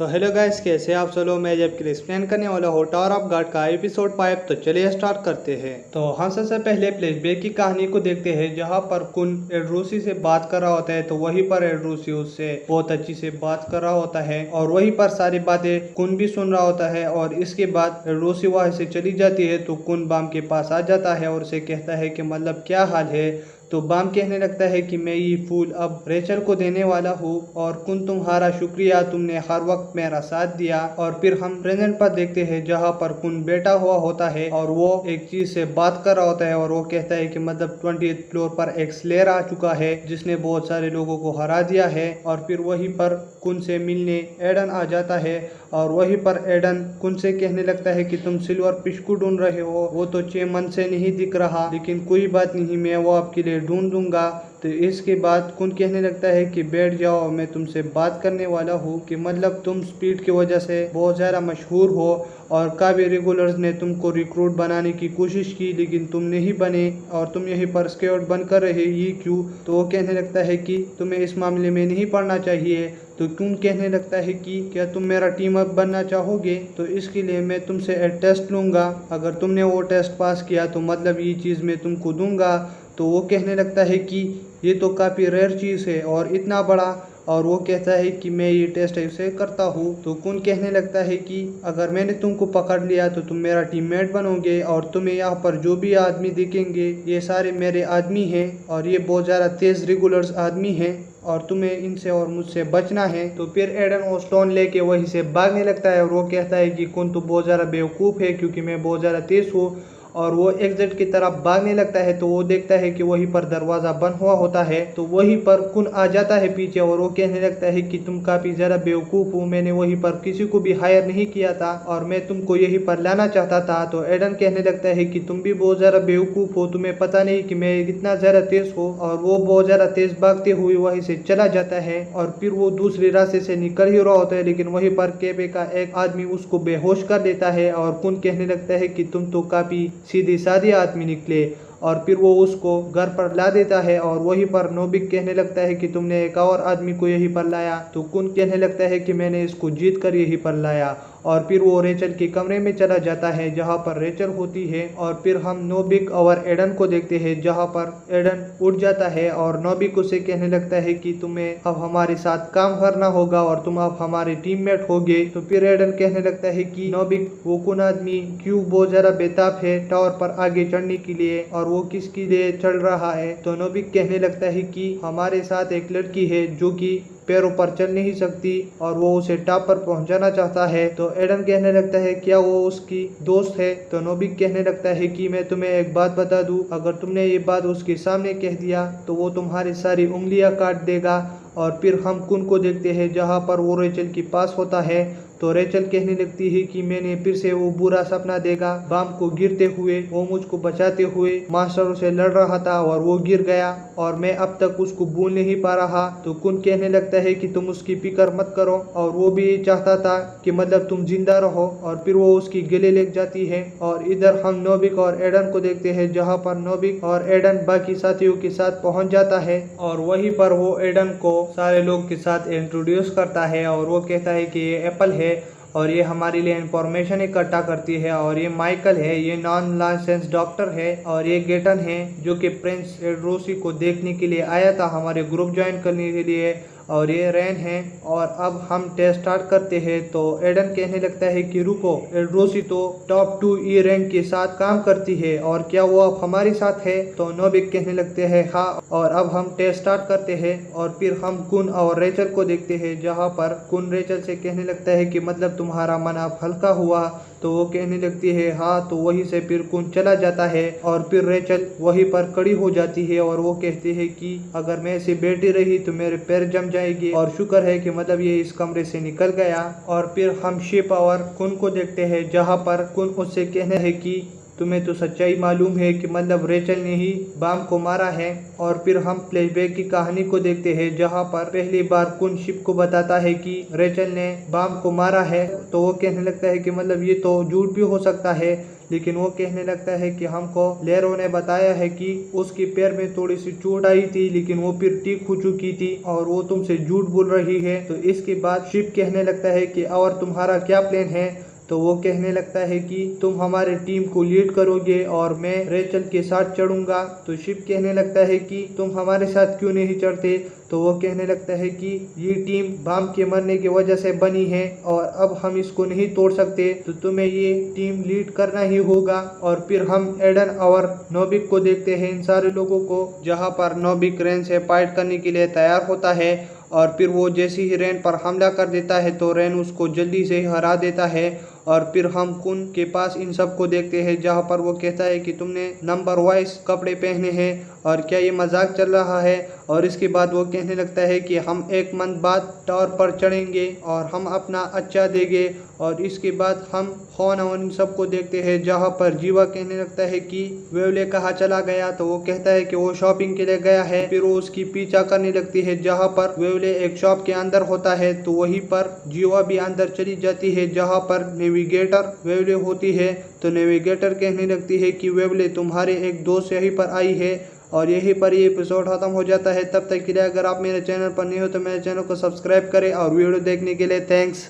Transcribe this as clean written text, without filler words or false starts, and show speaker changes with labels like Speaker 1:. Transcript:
Speaker 1: तो hello guys, कैसे आप सब लोग। मैं जब के लिए एक्सप्लेन करने वाला हूँ टावर ऑफ गॉड का एपिसोड 5। तो चलिए स्टार्ट करते हैं। तो हम सबसे पहले फ्लैशबैक की कहानी को देखते हैं, जहाँ पर कुन एड्रूसी से बात कर रहा होता है। तो वहीं पर एड्रूसी उससे बहुत अच्छी से बात कर रहा होता है और वहीं पर सारी बातें कुन भी सुन रहा होता है। और इसके बाद एड्रूसी वहाँ से चली जाती है तो कुन बाम के पास आ जाता है और उसे कहता है कि मतलब क्या हाल है। तो बाम कहने लगता है कि मैं ये फूल अब रेचल को देने वाला हूँ और कुन तुम्हारा शुक्रिया, तुमने हर वक्त मेरा साथ दिया। और फिर हम प्रेजेंट पर देखते हैं जहाँ पर कुन बैठा हुआ होता है और वो एक चीज से बात कर रहा होता है और वो कहता है कि मतलब 20th फ्लोर पर एक स्लेयर आ चुका है जिसने बहुत सारे लोगों को हरा दिया है। और फिर वहीं पर कुन से मिलने एडन आ जाता है और वहीं पर एडन कुन से कहने लगता है कि तुम सिल्वर फिश को ढूंढ रहे हो, वो तो 6 मन से नहीं दिख रहा, लेकिन कोई बात नहीं, मैं वो आपके लिए ढूंढ दूंगा। तो इसके बाद कुन कहने लगता है कि बैठ जाओ, मैं तुमसे बात करने वाला हूँ कि मतलब तुम स्पीड की वजह से बहुत ज़्यादा मशहूर हो और काफ़ी रेगुलर्स ने तुमको रिक्रूट बनाने की कोशिश की लेकिन तुम नहीं बने और तुम यहीं पर स्क्वाड बन कर रहे, ये क्यों। तो वो कहने लगता है कि तुम्हें इस मामले में नहीं पढ़ना चाहिए। तो कुन कहने लगता है कि क्या तुम मेरा टीम अप बनना चाहोगे, तो इसके लिए मैं तुमसे एक टेस्ट लूँगा, अगर तुमने वो टेस्ट पास किया तो मतलब ये चीज़ मैं तुमको दूंगा। तो वो कहने लगता है कि ये तो काफ़ी रेयर चीज़ है और इतना बड़ा, और वो कहता है कि मैं ये टेस्ट ऐसे करता हूँ। तो कुन कहने लगता है कि अगर मैंने तुमको पकड़ लिया तो तुम मेरा टीममेट बनोगे और तुम्हें यहाँ पर जो भी आदमी दिखेंगे ये सारे मेरे आदमी हैं और ये बहुत ज़्यादा तेज़ रेगुलर्स आदमी हैं और तुम्हें इनसे और मुझसे बचना है। तो फिर एडन वो स्टोन लेके वहीं से भागने लगता है और वो कहता है कि कुन तो बहुत ज़्यादा बेवकूफ़ है क्योंकि मैं बहुत ज़्यादा तेज़ हूँ। और वो एग्जिट की तरफ भागने लगता है तो वो देखता है कि वहीं पर दरवाज़ा बंद हुआ होता है। तो वहीं पर कुन आ जाता है पीछे और वो कहने लगता है कि तुम काफ़ी ज़्यादा बेवकूफ़ हो, मैंने वहीं पर किसी को भी हायर नहीं किया था और मैं तुमको यहीं पर लाना चाहता था। तो एडन कहने लगता है कि तुम भी बहुत ज़्यादा बेवकूफ़ हो, तुम्हें पता नहीं कि मैं कितना ज़्यादा तेज़ हूँ। और वो बहुत ज़्यादा तेज़ भागते हुए वहीं से चला जाता है और फिर वो दूसरे रास्ते से निकल ही रहा होता है, लेकिन वहीं पर केबे का एक आदमी उसको बेहोश कर देता है और कुन कहने लगता है कि तुम तो काफ़ी सीधी सादी आदमी निकले। और फिर वो उसको घर पर ला देता है और वहीं पर नोबिक कहने लगता है कि तुमने एक और आदमी को यहीं पर लाया। तो कुन कहने लगता है कि मैंने इसको जीत कर यहीं पर लाया। और फिर वो रेचल के कमरे में चला जाता है जहाँ पर रेचल होती है और फिर हम नोबिक और एडन को देखते हैं जहाँ पर एडन उठ जाता है और नोबिक उसे कहने लगता है कि तुम्हें अब हमारे साथ काम करना होगा और तुम अब हमारे टीममेट होगे। तो फिर एडन कहने लगता है कि नोबिक वो कौन आदमी क्यों बहुत ज़्यादा बेताब है टावर पर आगे चढ़ने के लिए और वो किसके लिए चढ़ रहा है। तो नोबिक कहने लगता है कि हमारे साथ एक लड़की है जो कि पैरों पर चल नहीं सकती और वो उसे टॉप पर पहुंचाना चाहता है। तो एडन कहने लगता है क्या वो उसकी दोस्त है। तो नोबिक कहने लगता है कि मैं तुम्हें एक बात बता दूं, अगर तुमने ये बात उसके सामने कह दिया तो वो तुम्हारी सारी उंगलियां काट देगा। और फिर हम कुन को देखते हैं जहाँ पर वो रेचल के पास होता है। तो रेचल कहने लगती है कि मैंने फिर से वो बुरा सपना देखा, बाम को गिरते हुए, वो मुझको बचाते हुए मास्टरों से लड़ रहा था और वो गिर गया और मैं अब तक उसको भूल नहीं पा रहा। तो कुन कहने लगता है कि तुम उसकी फिक्र मत करो और वो भी चाहता था कि मतलब तुम जिंदा रहो। और फिर वो उसकी गले लग जाती है। और इधर हम नोबिक और एडन को देखते हैं जहाँ पर नोबिक और एडन बाकी साथियों के साथ पहुंच जाता है और वहीं पर वो एडन को सारे लोग के साथ इंट्रोड्यूस करता है और वो कहता है कि ये एप्पल है और ये हमारे लिए इंफॉर्मेशन इकट्ठा करती है और ये माइकल है, ये नॉन लाइसेंस डॉक्टर है और ये गेटन है जो कि प्रिंस एड्रोसी को देखने के लिए आया था हमारे ग्रुप ज्वाइन करने के लिए, और ये रैन है। और अब हम टेस्ट स्टार्ट करते हैं। तो एडन कहने लगता है कि रुको, एड्रोसी तो टॉप 2 ई रैंक के साथ काम करती है और क्या वो अब हमारे साथ है। तो नोबिक कहने लगते हैं हाँ, और अब हम टेस्ट स्टार्ट करते हैं। और फिर हम कुन और रेचल को देखते हैं जहाँ पर कुन रेचल से कहने लगता है कि मतलब तुम्हारा मन अब हल्का हुआ। तो वो कहने लगती है हाँ। तो वहीं से फिर कुन चला जाता है और फिर रेचल वहीं पर खड़ी हो जाती है और वो कहती है कि अगर मैं ऐसे बैठी रही तो मेरे पैर जम जाएगी और शुक्र है कि मतलब ये इस कमरे से निकल गया। और फिर हम शिप और कुन को देखते हैं जहाँ पर कुन उससे कहने है कि तुम्हें तो सच्चाई मालूम है कि मतलब रेचल ने ही बाम को मारा है। और फिर हम फ्लैशबैक की कहानी को देखते हैं जहाँ पर पहली बार कुन शिप को बताता है कि रेचल ने बाम को मारा है। तो वो कहने लगता है कि मतलब ये तो झूठ भी हो सकता है, लेकिन वो कहने लगता है कि हमको लेरो ने बताया है कि उसके पैर में थोड़ी सी चोट आई थी, लेकिन वो फिर ठीक हो चुकी थी और वो तुमसे झूठ बोल रही है। तो इसके बाद शिप कहने लगता है कि और तुम्हारा क्या प्लान है। तो वो कहने लगता है कि तुम हमारे टीम को लीड करोगे और मैं रेचल के साथ चढ़ूंगा। तो शिप कहने लगता है कि तुम हमारे साथ क्यों नहीं चढ़ते। तो वो कहने लगता है कि ये टीम बाम के मरने की वजह से बनी है और अब हम इसको नहीं तोड़ सकते, तो तुम्हें ये टीम लीड करना ही होगा। और फिर हम एडन और नोबिक को देखते हैं, इन सारे लोगों को, जहाँ पर नोबिक रेन से फाइट करने के लिए तैयार होता है। और फिर वो जैसे ही रेन पर हमला कर देता है तो रेन उसको जल्दी से हरा देता है। और फिर हम कुन के पास इन सब को देखते हैं जहाँ पर वो कहता है कि तुमने नंबर वाइज कपड़े पहने हैं और क्या ये मजाक चल रहा है। और इसके बाद वो कहने लगता है कि हम एक मंथ बाद टावर पर चढ़ेंगे और हम अपना अच्छा देंगे। और इसके बाद हम खोन और इन सब को देखते हैं जहाँ पर जीवा कहने लगता है कि वेवले कहाँ चला गया। तो वो कहता है कि वो शॉपिंग के लिए गया है। फिर वो उसकी पीछा करने लगती है जहाँ पर वेवले एक शॉप के अंदर होता है। तो वहीं पर जीवा भी अंदर चली जाती है जहाँ पर नेविगेटर वेवले होती है। तो नेविगेटर कहने लगती है कि वेवले तुम्हारे एक दोस्त यहीं पर आई है। और यहीं पर ये एपिसोड खत्म हो जाता है। तब तक के लिए अगर आप मेरे चैनल पर नहीं हो तो मेरे चैनल को सब्सक्राइब करें और वीडियो देखने के लिए थैंक्स।